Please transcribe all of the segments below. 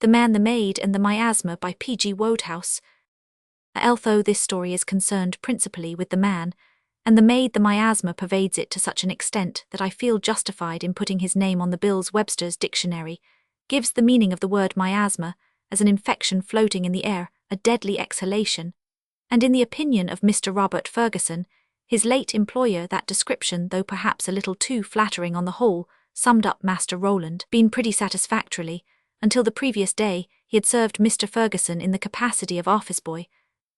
The Man, the Maid, and the Miasma by P.G. Wodehouse. Although this story is concerned principally with the man, and the maid, the miasma pervades it to such an extent that I feel justified in putting his name on the Bill's Webster's dictionary, gives the meaning of the word miasma as an infection floating in the air, a deadly exhalation, and in the opinion of Mr. Robert Ferguson, his late employer, that description, though perhaps a little too flattering on the whole, summed up Master Rowland Bean pretty satisfactorily. Until the previous day, he had served Mr. Ferguson in the capacity of office boy,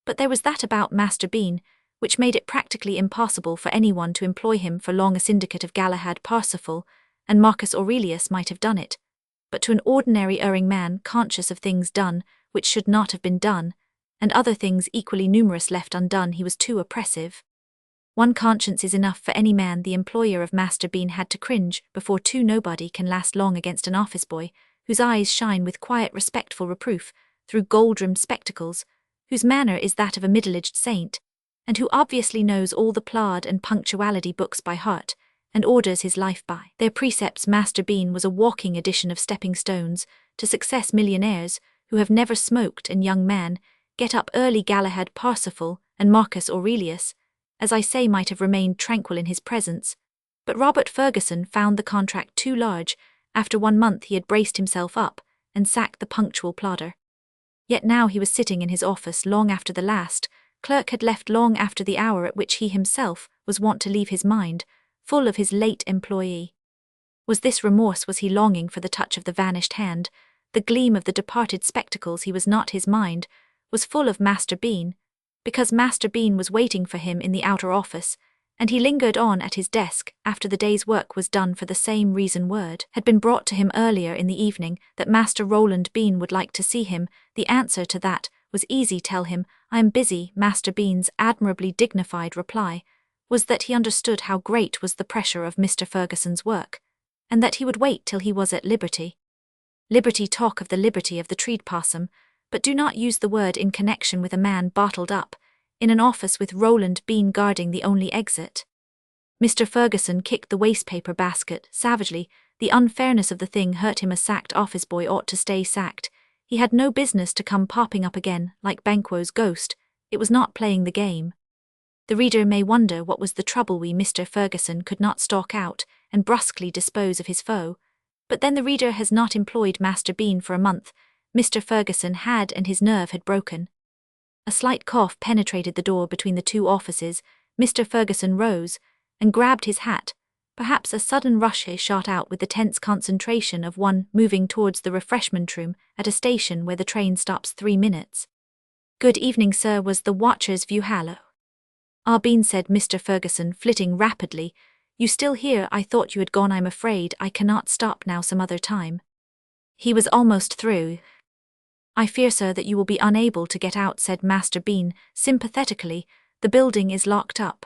but there was that about Master Bean which made it practically impossible for anyone to employ him for long. A syndicate of Galahad Parsifal and Marcus Aurelius might have done it, but to an ordinary erring man conscious of things done which should not have been done, and other things equally numerous left undone, he was too oppressive. One conscience is enough for any man. The employer of Master Bean had to cringe before two. Nobody can last long against an office boy whose eyes shine with quiet respectful reproof through gold-rimmed spectacles, whose manner is that of a middle-aged saint, and who obviously knows all the plod and punctuality books by heart, and orders his life by their precepts. Master Bean was a walking edition of stepping stones to success. Millionaires who have never smoked and young man get up early. Galahad Parsifal and Marcus Aurelius, as I say, might have remained tranquil in his presence, but Robert Ferguson found the contract too large. After 1 month he had braced himself up and sacked the punctual plodder. Yet now he was sitting in his office long after the last clerk had left, long after the hour at which he himself was wont to leave his mind, full of his late employee. Was this remorse? Was he longing for the touch of the vanished hand, the gleam of the departed spectacles? He was not. His mind was full of Master Bean, because Master Bean was waiting for him in the outer office, and he lingered on at his desk after the day's work was done for the same reason. Word had been brought to him earlier in the evening that Master Rowland Bean would like to see him. The answer to that was easy. Tell him I am busy. Master Bean's admirably dignified reply was that he understood how great was the pressure of Mr. Ferguson's work, and that he would wait till he was at liberty. Liberty, talk of the liberty of the treed possum, but do not use the word in connection with a man bottled up in an office with Rowland Bean guarding the only exit. Mr. Ferguson kicked the wastepaper basket savagely. The unfairness of the thing hurt him. A sacked office boy ought to stay sacked. He had no business to come popping up again like Banquo's ghost. It was not playing the game. The reader may wonder what was the trouble. Mr. Ferguson could not stalk out and brusquely dispose of his foe, but then the reader has not employed Master Bean for a month. Mr. Ferguson had, and his nerve had broken. A slight cough penetrated the door between the two offices. Mr. Ferguson rose and grabbed his hat. Perhaps a sudden rush shot out with the tense concentration of one moving towards the refreshment room at a station where the train stops 3 minutes. "Good evening, sir," was the watcher's view. "Hallo." "Ah, Bean," said Mr. Ferguson, flitting rapidly. "You still here? I thought you had gone." "I'm afraid I cannot stop now. Some other time." He was almost through. "I fear, sir, that you will be unable to get out," said Master Bean sympathetically. "The building is locked up.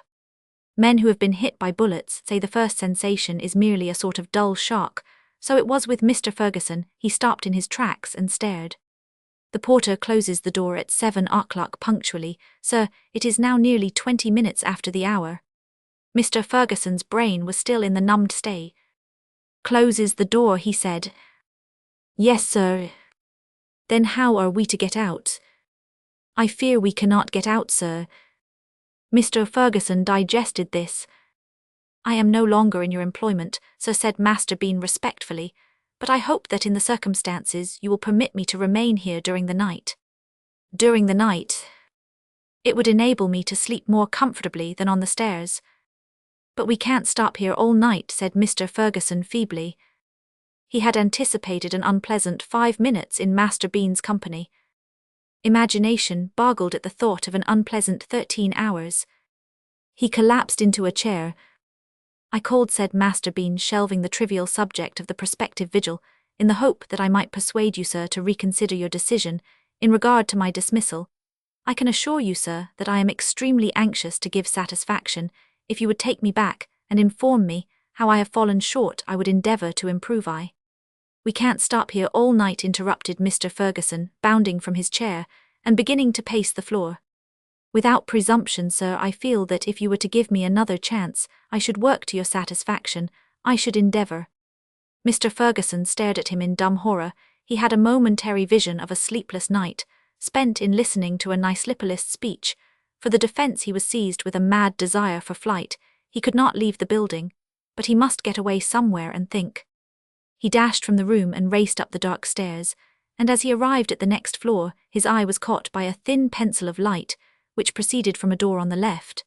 Men who have been hit by bullets say the first sensation is merely a sort of dull shock. So it was with Mr. Ferguson. He stopped in his tracks and stared. "The porter closes the door at 7 o'clock punctually. Sir, it is now nearly 20 minutes after the hour." Mr. Ferguson's brain was still in the numbed state. "Closes the door," he said. "Yes, sir." "Then how are we to get out?" "I fear we cannot get out, sir." Mr. Ferguson digested this. "I am no longer in your employment, sir," said Master Bean respectfully, "but I hope that in the circumstances you will permit me to remain here during the night." "During the night?" "It would enable me to sleep more comfortably than on the stairs." "But we can't stop here all night," said Mr. Ferguson feebly. He had anticipated an unpleasant 5 minutes in Master Bean's company. Imagination boggled at the thought of an unpleasant 13 hours. He collapsed into a chair. "I called," said Master Bean, shelving the trivial subject of the prospective vigil, "in the hope that I might persuade you, sir, to reconsider your decision in regard to my dismissal. I can assure you, sir, that I am extremely anxious to give satisfaction. If you would take me back and inform me how I have fallen short, I would endeavour to improve." "We can't stop here all night," interrupted Mr. Ferguson, bounding from his chair and beginning to pace the floor. "Without presumption, sir, I feel that if you were to give me another chance, I should work to your satisfaction. I should endeavour." Mr. Ferguson stared at him in dumb horror. he had a momentary vision of a sleepless night, spent in listening to a nicelipalist speech. For the defense he was seized with a mad desire for flight. He could not leave the building, but he must get away somewhere and think. He dashed from the room and raced up the dark stairs, and as he arrived at the next floor, his eye was caught by a thin pencil of light, which proceeded from a door on the left.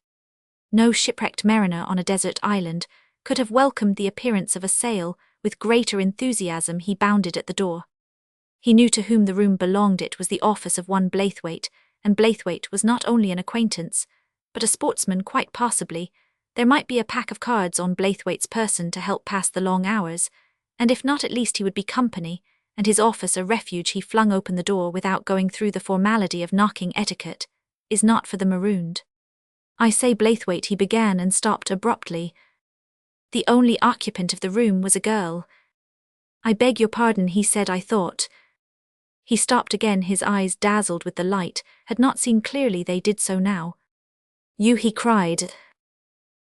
No shipwrecked mariner on a desert island could have welcomed the appearance of a sail. With greater enthusiasm he bounded at the door. He knew to whom the room belonged. It was the office of one Blaithwaite, and Blaithwaite was not only an acquaintance, but a sportsman quite possibly. There might be a pack of cards on Blaithwaite's person to help pass the long hours, and if not, at least he would be company, and his office a refuge. He flung open the door without going through the formality of knocking. Etiquette is not for the marooned. "I say, Blaithwaite," he began and stopped abruptly. The only occupant of the room was a girl. "I beg your pardon," he said, "I thought—" He stopped again, his eyes dazzled with the light, had not seen clearly, they did so now. "You," he cried.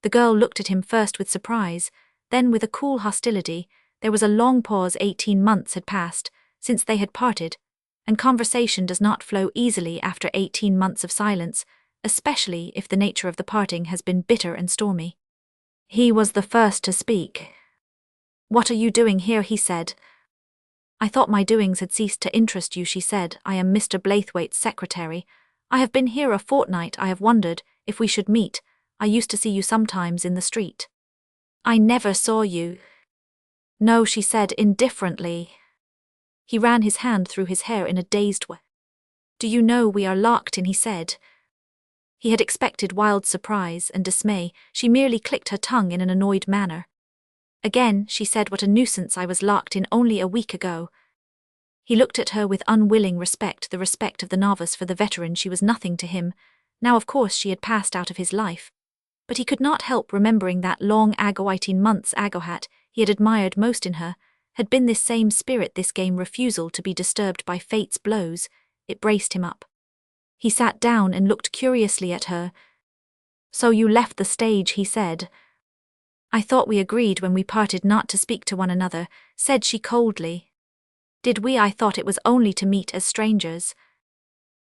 The girl looked at him first with surprise, then with a cool hostility. There was a long pause. 18 months had passed since they had parted, and conversation does not flow easily after 18 months of silence, especially if the nature of the parting has been bitter and stormy. He was the first to speak. "What are you doing here?" he said. "I thought my doings had ceased to interest you," she said. "I am Mr. Blaithwaite's secretary. I have been here a fortnight. I have wondered if we should meet. I used to see you sometimes in the street." "I never saw you." "No," she said indifferently. He ran his hand through his hair in a dazed way. "Do you know we are locked in?" he said. He had expected wild surprise and dismay. She merely clicked her tongue in an annoyed manner. "Again," she said, "what a nuisance. I was locked in only a week ago." He looked at her with unwilling respect, the respect of the novice for the veteran. She was nothing to him. Now, of course, she had passed out of his life. But he could not help remembering that long 18 months agohat he had admired most in her, had been this same spirit, this game refusal to be disturbed by fate's blows. It braced him up. He sat down and looked curiously at her. "So you left the stage," he said. "I thought we agreed when we parted not to speak to one another," said she coldly. "Did we? I thought it was only to meet as strangers."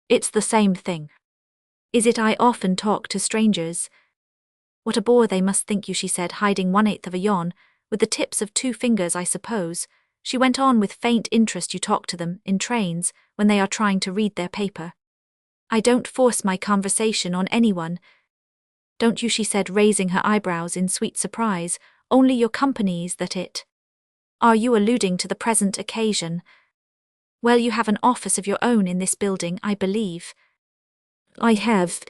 "It's the same thing." "Is it? I often talk to strangers." "What a bore they must think you," she said, hiding 1/8 of a yawn, with the tips of 2 fingers, I suppose. She went on with faint interest. "You talk to them, in trains, when they are trying to read their paper." "I don't force my conversation on anyone." "Don't you?" she said, raising her eyebrows in sweet surprise. "Only your company's that it." "Are you alluding to the present occasion?" "Well, you have an office of your own in this building, I believe." "I have."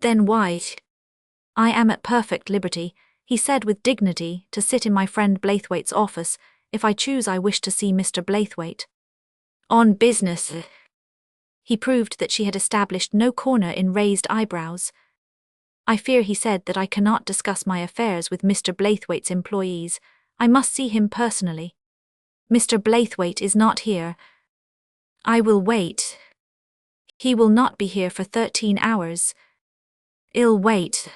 "Then why—" "I am at perfect liberty," he said with dignity, "to sit in my friend Blaithwaite's office. If I choose, I wish to see Mr. Blaithwaite." "On business?" He proved that she had established no corner in raised eyebrows. "I fear," he said, "that I cannot discuss my affairs with Mr. Blaithwaite's employees. I must see him personally." "Mr. Blaithwaite is not here." "I will wait." "He will not be here for 13 hours. "I'll wait."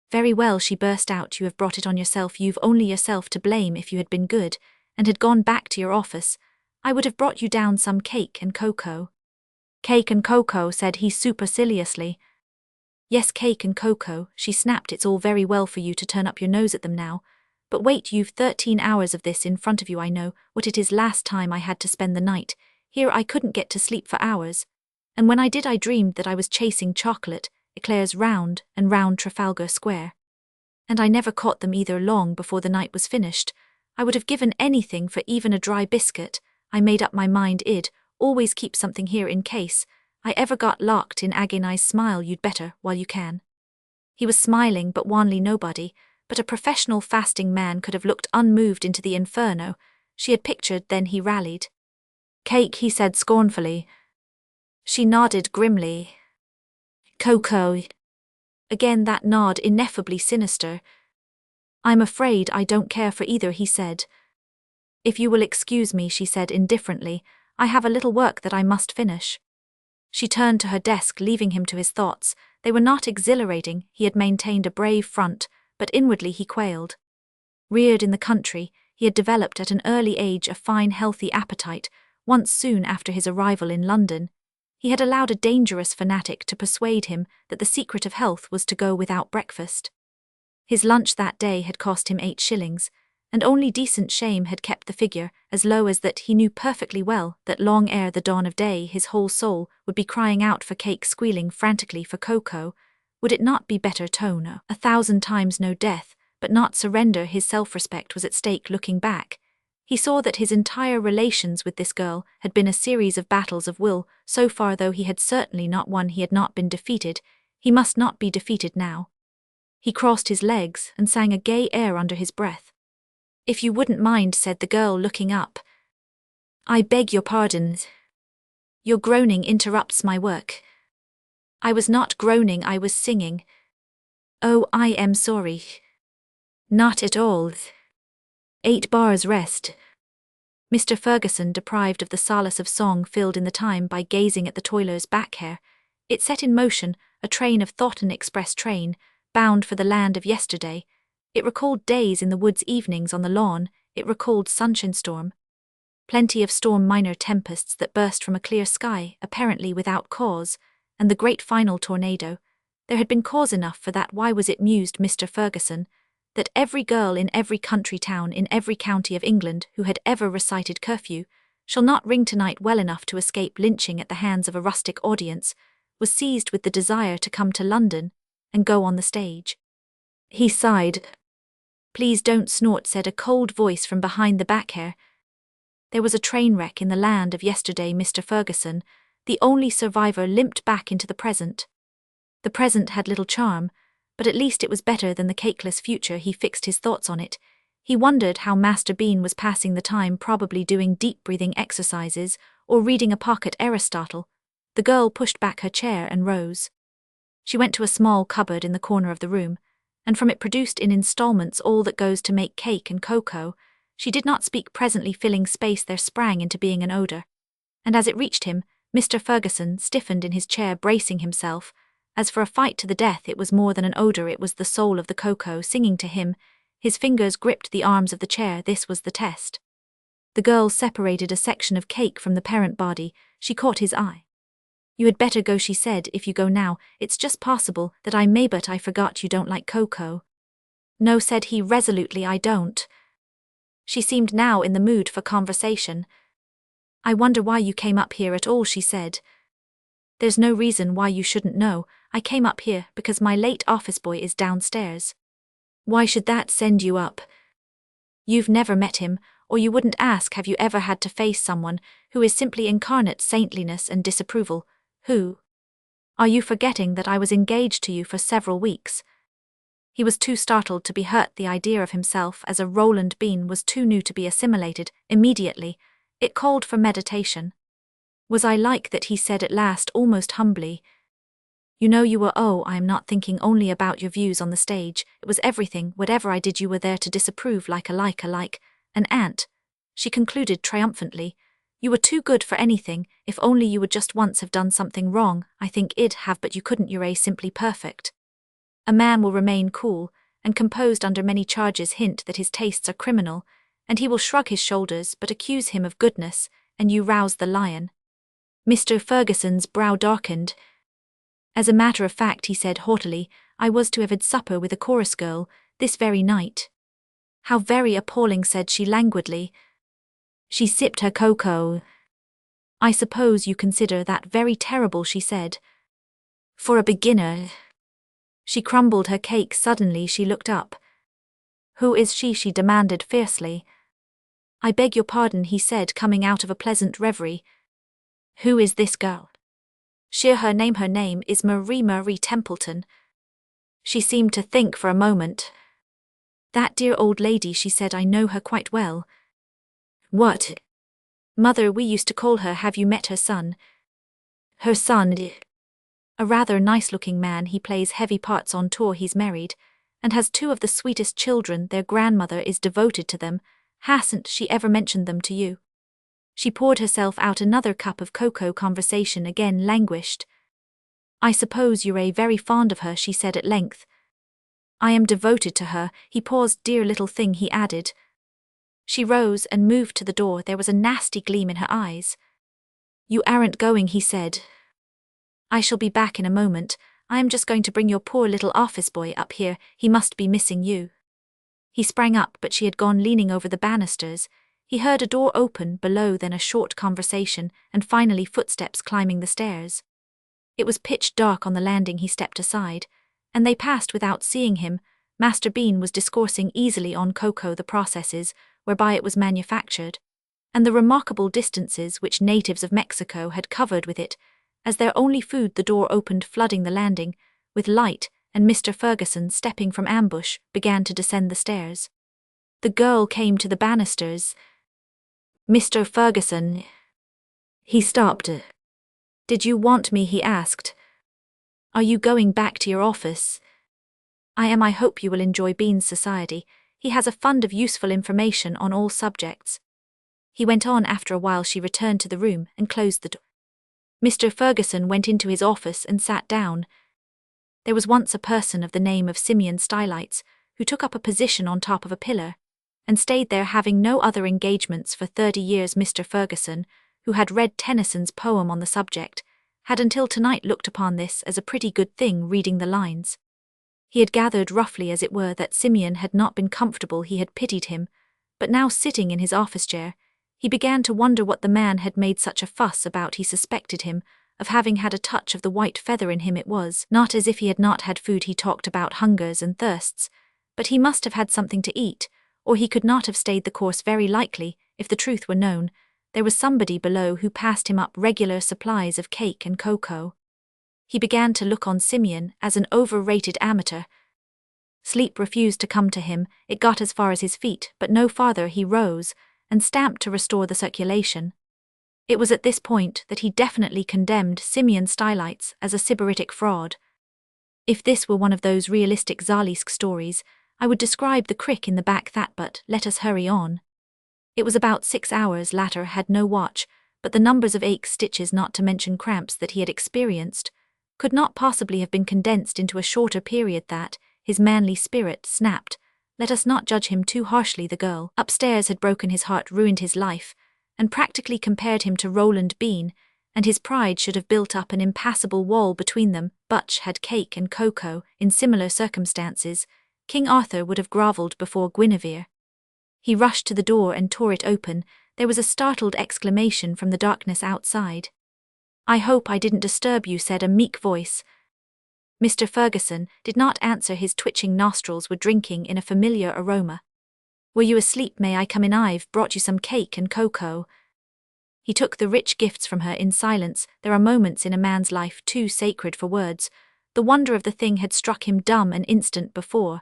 "Very well," she burst out, "you have brought it on yourself. You've only yourself to blame. If you had been good, and had gone back to your office, I would have brought you down some cake and cocoa." "Cake and cocoa," said he superciliously. "Yes, cake and cocoa," she snapped. "It's all very well for you to turn up your nose at them now. But wait, you've 13 hours of this in front of you. I know what it is. Last time I had to spend the night here, I couldn't get to sleep for hours. And when I did, I dreamed that I was chasing chocolate eclairs round and round Trafalgar Square. And I never caught them either. Long before the night was finished, I would have given anything for even a dry biscuit. I made up my mind I'd always keep something here in case I ever got locked in." Agonized smile. "You'd better, while you can." He was smiling, but wanly. Nobody but a professional fasting man could have looked unmoved into the inferno she had pictured. Then he rallied. "Cake," he said scornfully. She nodded grimly. "Cocoa." Again that nod, ineffably sinister. "I'm afraid I don't care for either," he said. "If you will excuse me," she said indifferently, "I have a little work that I must finish." She turned to her desk, leaving him to his thoughts. They were not exhilarating. He had maintained a brave front, but inwardly he quailed. Reared in the country, he had developed at an early age a fine, healthy appetite, once soon after his arrival in London, he had allowed a dangerous fanatic to persuade him that the secret of health was to go without breakfast. His lunch that day had cost him 8 shillings, and only decent shame had kept the figure as low as that. He knew perfectly well that long ere the dawn of day his whole soul would be crying out for cake, squealing frantically for cocoa. Would it not be better to know 1,000 times no death, but not surrender? His self-respect was at stake. Looking back, he saw that his entire relations with this girl had been a series of battles of will. So far, though he had certainly not won, he had not been defeated. He must not be defeated now. He crossed his legs and sang a gay air under his breath. "If you wouldn't mind," said the girl, looking up. "I beg your pardon. Your groaning interrupts my work." "I was not groaning, I was singing." "Oh, I am sorry." "Not at all. 8 bars rest." Mr. Ferguson, deprived of the solace of song, filled in the time by gazing at the toiler's back hair. It set in motion a train of thought, an express train, bound for the land of yesterday. It recalled days in the woods, evenings on the lawn. It recalled sunshine, storm. Plenty of storm, minor tempests that burst from a clear sky, apparently without cause, and the great final tornado. There had been cause enough for that. Why was it, mused Mr. Ferguson, that every girl in every country town in every county of England who had ever recited curfew shall not ring tonight well enough to escape lynching at the hands of a rustic audience, was seized with the desire to come to London and go on the stage? He sighed. "Please don't snort," said a cold voice from behind the back hair. There was a train wreck in the land of yesterday. Mr. Ferguson, the only survivor, limped back into the present. The present had little charm, but at least it was better than the cakeless future. He fixed his thoughts on it. He wondered how Master Bean was passing the time, probably doing deep breathing exercises or reading a pocket Aristotle. The girl pushed back her chair and rose. She went to a small cupboard in the corner of the room, and from it produced in installments all that goes to make cake and cocoa. She did not speak. Presently, filling space there sprang into being an odor, and as it reached him, Mr. Ferguson stiffened in his chair, bracing himself. As for a fight to the death, it was more than an odor, it was the soul of the cocoa singing to him. His fingers gripped the arms of the chair. This was the test. The girl separated a section of cake from the parent body. She caught his eye. "You had better go," she said. "If you go now, it's just possible that I may, but I forgot you don't like cocoa." "No," said he resolutely, "I don't." She seemed now in the mood for conversation. "I wonder why you came up here at all," she said. "There's no reason why you shouldn't know. I came up here because my late office boy is downstairs." "Why should that send you up?" "You've never met him, or you wouldn't ask. Have you ever had to face someone who is simply incarnate saintliness and disapproval? Who? Are you forgetting that I was engaged to you for several weeks?" He was too startled to be hurt. The idea of himself as a Roland Bean was too new to be assimilated immediately. It called for meditation. "Was I like that?" he said at last, almost humbly. "You know you were. Oh, I am not thinking only about your views on the stage. It was everything. Whatever I did you were there to disapprove, like an ant," she concluded triumphantly. "You were too good for anything. If only you would just once have done something wrong, I think it'd have, but you couldn't. You're simply perfect. A man will remain cool and composed under many charges, hint that his tastes are criminal, and he will shrug his shoulders but accuse him of goodness, and you rouse the lion." Mr. Ferguson's brow darkened. "As a matter of fact," he said haughtily, "I was to have had supper with a chorus girl this very night." "How very appalling," said she languidly. She sipped her cocoa. "I suppose you consider that very terrible," she said. "For a beginner." She crumbled her cake. Suddenly she looked up. "Who is she?" she demanded fiercely. "I beg your pardon," he said, coming out of a pleasant reverie. "Who is this girl?" Her name is Marie Templeton." She seemed to think for a moment. "That dear old lady," she said, "I know her quite well." "What?" "Mother, we used to call her. Have you met her son?" "Her son? A rather nice-looking man. He plays heavy parts on tour. He's married, and has 2 of the sweetest children. Their grandmother is devoted to them. Hasn't she ever mentioned them to you?" She poured herself out another cup of cocoa. Conversation again languished. "I suppose you're very fond of her," she said at length. "I am devoted to her." He paused. "Dear little thing," he added. She rose and moved to the door. There was a nasty gleam in her eyes. "You aren't going," he said. "I shall be back in a moment. I am just going to bring your poor little office boy up here. He must be missing you." He sprang up, but she had gone, leaning over the banisters. He heard a door open below, then a short conversation, and finally footsteps climbing the stairs. It was pitch dark on the landing. He stepped aside, and they passed without seeing him. Master Bean was discoursing easily on cocoa, the processes whereby it was manufactured, and the remarkable distances which natives of Mexico had covered with it as their only food. The door opened, flooding the landing with light, and Mr. Ferguson, stepping from ambush, began to descend the stairs. The girl came to the banisters. "Mr. Ferguson." He stopped. "Did you want me?" he asked. "Are you going back to your office?" "I am. I hope you will enjoy Bean's society. He has a fund of useful information on all subjects," he went on. After a while she returned to the room and closed the door. Mr. Ferguson went into his office and sat down. There was once a person of the name of Simeon Stylites who took up a position on top of a pillar and stayed there, having no other engagements for 30 years. Mr. Ferguson, who had read Tennyson's poem on the subject, had until tonight looked upon this as a pretty good thing. Reading the lines, he had gathered roughly, as it were, that Simeon had not been comfortable. He had pitied him, but now, sitting in his office chair, he began to wonder what the man had made such a fuss about. He suspected him of having had a touch of the white feather in him. It was not as if he had not had food. He talked about hungers and thirsts, but he must have had something to eat, or he could not have stayed the course. Very likely, if the truth were known, there was somebody below who passed him up regular supplies of cake and cocoa. He began to look on Simeon as an overrated amateur. Sleep refused to come to him. It got as far as his feet, but no farther. He rose and stamped to restore the circulation. It was at this point that he definitely condemned Simeon Stylites as a sybaritic fraud. If this were one of those realistic Zalisk stories, I would describe the crick in the back that, but let us hurry on. It was about 6 hours later. Had no watch, but the numbers of ache stitches, not to mention cramps, that he had experienced could not possibly have been condensed into a shorter period. That his manly spirit snapped. Let us not judge him too harshly. The girl upstairs had broken his heart, ruined his life, and practically compared him to Roland Bean, and his pride should have built up an impassable wall between them. Butch had cake and cocoa. In similar circumstances, King Arthur would have grovelled before Guinevere. He rushed to the door and tore it open. There was a startled exclamation from the darkness outside. "I hope I didn't disturb you," said a meek voice. Mr. Ferguson did not answer. His twitching nostrils were drinking in a familiar aroma. "Were you asleep? May I come in? I've brought you some cake and cocoa." He took the rich gifts from her in silence. There are moments in a man's life too sacred for words. The wonder of the thing had struck him dumb an instant before,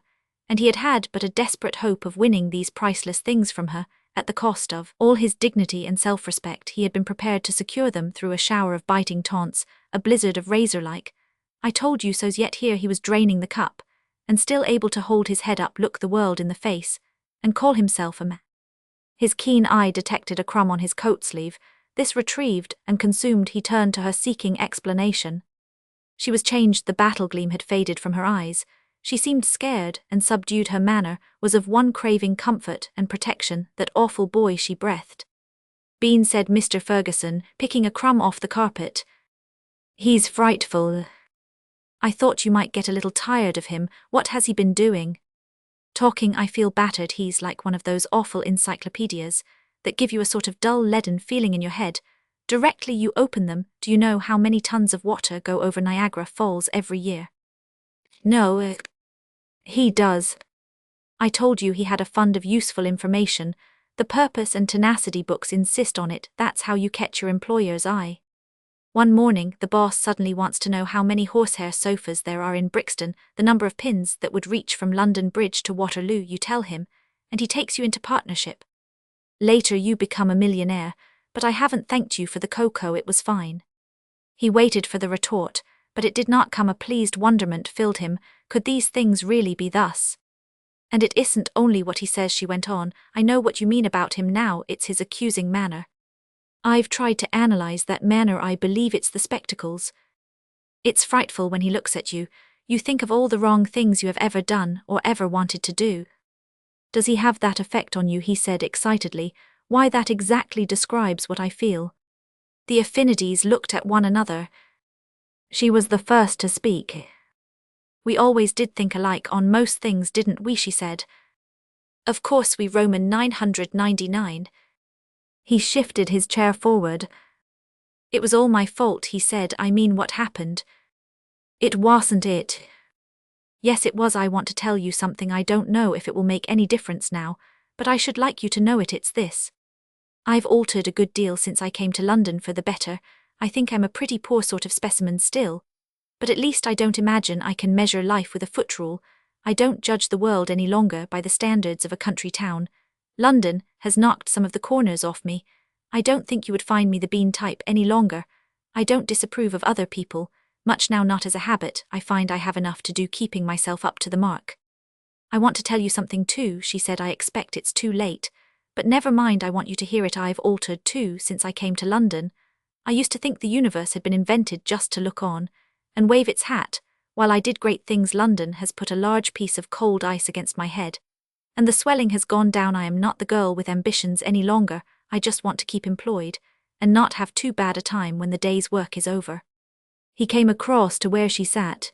and he had had but a desperate hope of winning these priceless things from her. At the cost of all his dignity and self-respect, he had been prepared to secure them through a shower of biting taunts, a blizzard of razor-like "I told you so's." Yet here he was draining the cup, and still able to hold his head up, look the world in the face, and call himself a man. His keen eye detected a crumb on his coat sleeve. This retrieved and consumed, he turned to her, seeking explanation. She was changed. The battle gleam had faded from her eyes. She seemed scared and subdued. Her manner was of one craving comfort and protection. "That awful boy," she breathed. "Bean," said Mr. Ferguson, picking a crumb off the carpet. "He's frightful. I thought you might get a little tired of him. What has he been doing?" "Talking. I feel battered. He's like one of those awful encyclopedias that give you a sort of dull leaden feeling in your head directly you open them. Do you know how many tons of water go over Niagara Falls every year?" "No, he does." "I told you he had a fund of useful information. The Purpose and Tenacity books insist on it. That's how you catch your employer's eye. One morning, the boss suddenly wants to know how many horsehair sofas there are in Brixton, the number of pins that would reach from London Bridge to Waterloo. You tell him, and he takes you into partnership. Later you become a millionaire, but I haven't thanked you for the cocoa. It was fine." He waited for the retort, but it did not come. A pleased wonderment filled him. Could these things really be thus? "And it isn't only what he says," she went on. "I know what you mean about him now. It's his accusing manner. I've tried to analyze that manner. I believe it's the spectacles. It's frightful when he looks at you. You think of all the wrong things you have ever done or ever wanted to do. Does he have that effect on you? He said excitedly. Why, that exactly describes what I feel. The affinities looked at one another. She was the first to speak. We always did think alike on most things, didn't we? She said. Of course we Roman 999. He shifted his chair forward. It was all my fault, he said. I mean, what happened? It wasn't it. Yes, it was. I want to tell you something. I don't know if it will make any difference now, but I should like you to know it. It's this. I've altered a good deal since I came to London for the better. I think I'm a pretty poor sort of specimen still, but at least I don't imagine I can measure life with a foot rule. I don't judge the world any longer by the standards of a country town. London has knocked some of the corners off me. I don't think you would find me the bean type any longer. I don't disapprove of other people, much now, not as a habit. I find I have enough to do keeping myself up to the mark. I want to tell you something too, she said. I expect it's too late, but never mind, I want you to hear it. I've altered too since I came to London. I used to think the universe had been invented just to look on and wave its hat while I did great things. London has put a large piece of cold ice against my head, and the swelling has gone down. I am not the girl with ambitions any longer. I just want to keep employed and not have too bad a time when the day's work is over. He came across to where she sat.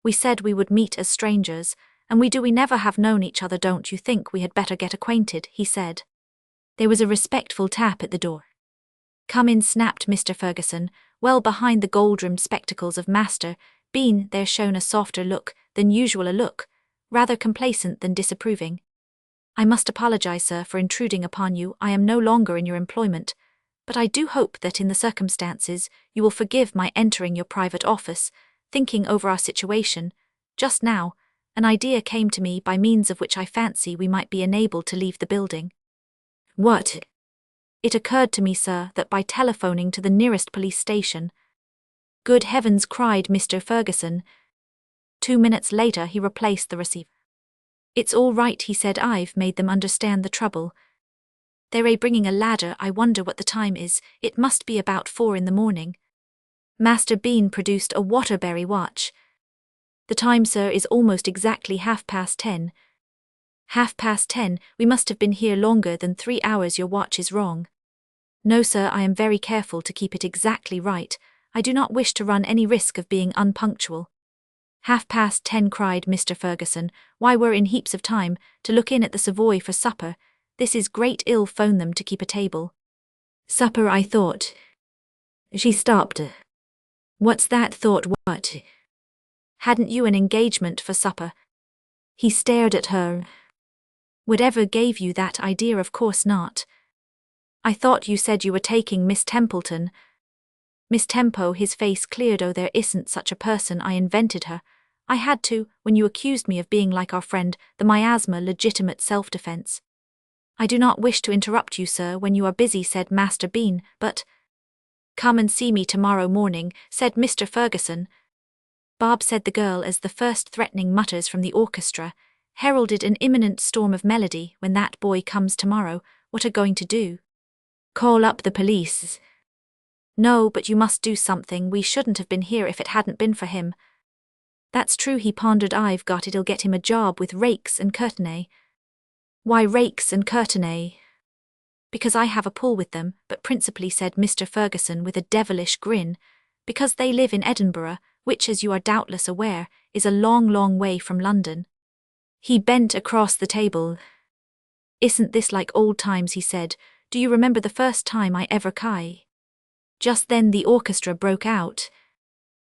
We said we would meet as strangers, and we never have known each other. Don't you think we had better get acquainted? He said. There was a respectful tap at the door. Come in, snapped Mr. Ferguson, well behind the gold-rimmed spectacles of Master Bean. There shone a softer look than usual, a look rather complacent than disapproving. I must apologize, sir, for intruding upon you. I am no longer in your employment, but I do hope that in the circumstances you will forgive my entering your private office. Thinking over our situation just now, an idea came to me by means of which I fancy we might be enabled to leave the building. What? It occurred to me, sir, that by telephoning to the nearest police station. Good heavens, cried Mr. Ferguson. 2 minutes later he replaced the receiver. It's all right, he said. I've made them understand the trouble. They're bringing a ladder. I wonder what the time is. It must be about 4 in the morning. Master Bean produced a Waterbury watch. The time, sir, is almost exactly 10:30. 10:30? We must have been here longer than 3 hours. Your watch is wrong. No, sir, I am very careful to keep it exactly right. I do not wish to run any risk of being unpunctual. 10:30, cried Mr. Ferguson. Why, we're in heaps of time to look in at the Savoy for supper. This is great. Ill phone them to keep a table. Supper, I thought. She stopped. What's that? Thought what? Hadn't you an engagement for supper? He stared at her. Whatever gave you that idea? Of course not. I thought you said you were taking Miss Templeton. Miss Tempo, his face cleared. Oh, there isn't such a person. I invented her. I had to, when you accused me of being like our friend, the miasma, legitimate self-defense. I do not wish to interrupt you, sir, when you are busy, said Master Bean, but— Come and see me tomorrow morning, said Mr. Ferguson. Bob, said the girl as the first threatening mutters from the orchestra heralded an imminent storm of melody. When that boy comes tomorrow, what are going to do? Call up the police? No, but you must do something. We shouldn't have been here if it hadn't been for him. That's true, he pondered. I've got it'll get him a job with Rakes and Courtenay. Why Rakes and Courtenay? Because I have a pull with them, but principally, said Mr. Ferguson with a devilish grin, because they live in Edinburgh, which, as you are doubtless aware, is a long, long way from London. He bent across the table. Isn't this like old times? He said. Do you remember the first time I ever Just then the orchestra broke out.